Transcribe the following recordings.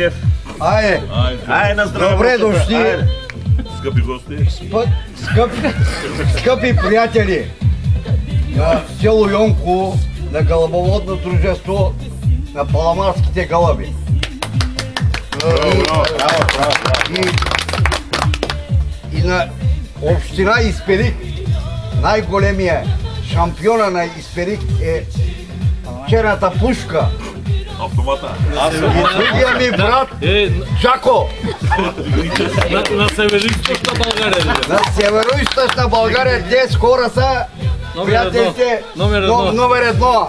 шеф. Айде! Айде на здраве! Добре дошли! Скъпи гости! Скъпи приятели! На село Йонко, на гълъбоводно дружество на паламарските гълъби. И на община Исперих, най-големия шампиона на Исперих е черната пушка. Автомата. Другия ми брат Жако. На северо-источна България. На северо-источна България 10 хора са приятелите номер едно.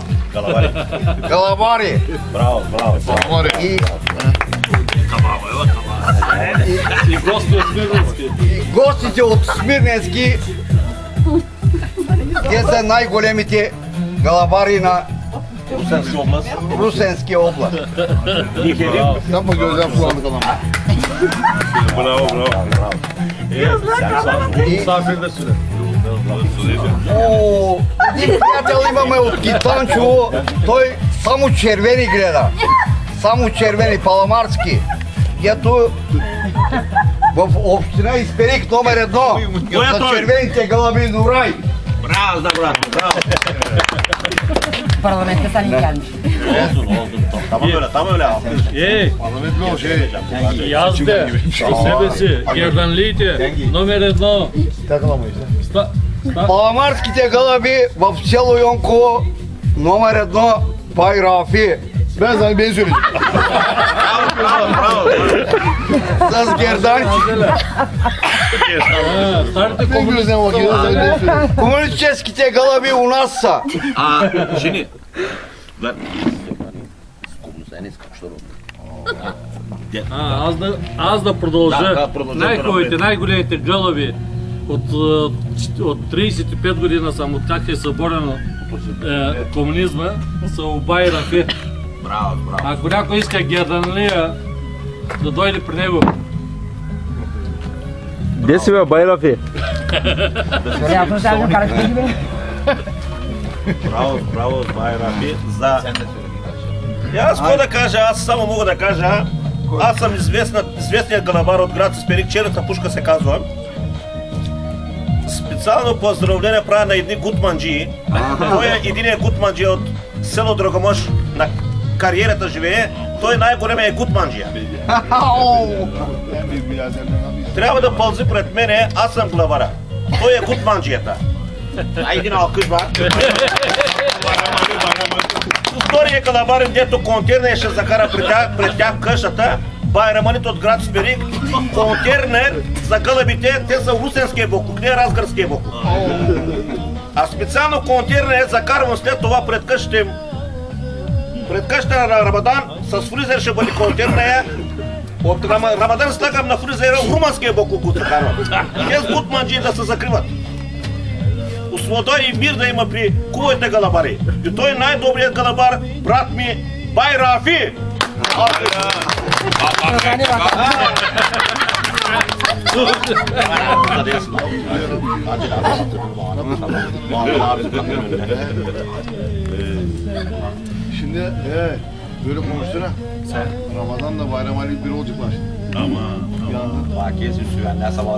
Галабари. Браво, браво. И гости от Смирненски. И гостите от Смирненски, те са най-големите галабари на Русенски област. Браво, браво. Един приятел имаме от Китанчево, той само червени гледа. Само червени, паламарски. Ето в община Исперих номер едно. За червените гълъби Нурай. Браво, браво, браво. Парламентте са ни тялни. Там е ляво. Язде, по себе си, герданлиите, номер едно. Паламарските гълъби в село Йонково номер едно Байрафи. Ben sana beni söyleyeceğim. Браво, браво. С герданчи. Ben gözden bakıyorum, sen beni söyle. Комунистическите гълъби у нас са. Жени. Аз да продължа. Най-хубавите, най-големите гълъби от 35 година съм, откак е съборено комунизма, са у Байрафи. Браво, браво. Ако някой иска герданлия, да дойде при него. Где си бе, Байрафи? Вероятно ще да караш преди бе. Браво, браво, Байрафи. За... Аз какво да кажа, аз само мога да кажа, аз съм известният галабар от град Исперих, черната пушка се казва. Специално поздравление правя на едни гутманджии. Той е единият гутманджи от село Драгомъж, на кариерата живее. Той най-големия гутманджия. Трябва да пълзи пред мене, аз съм главара. Той е гутманджията. Айди на окъжба. Втория калабарин, дето контейнер ще закара пред тях къщата, байраманит от град Исперих, контейнер за гълъбите, те са русенския буклук, не разгърския буклук. А специално контейнер закарвам след това пред къщата им. Пред къщата на Рамадан с фризер ще бъде контейнер. От Рамадан слагам на фризера румънския буклук от закарвам. Тези гутманджи да се закриват. Свобода и мир да има при кувайте галабари. И той е най-добрият галабар, брат ми, Байрафи! Şimdi böyle konuşsana. Ramazan'la Bayram Ali bir olacaklar. Ama. Bir anda. Bak, kesin süvenler sabah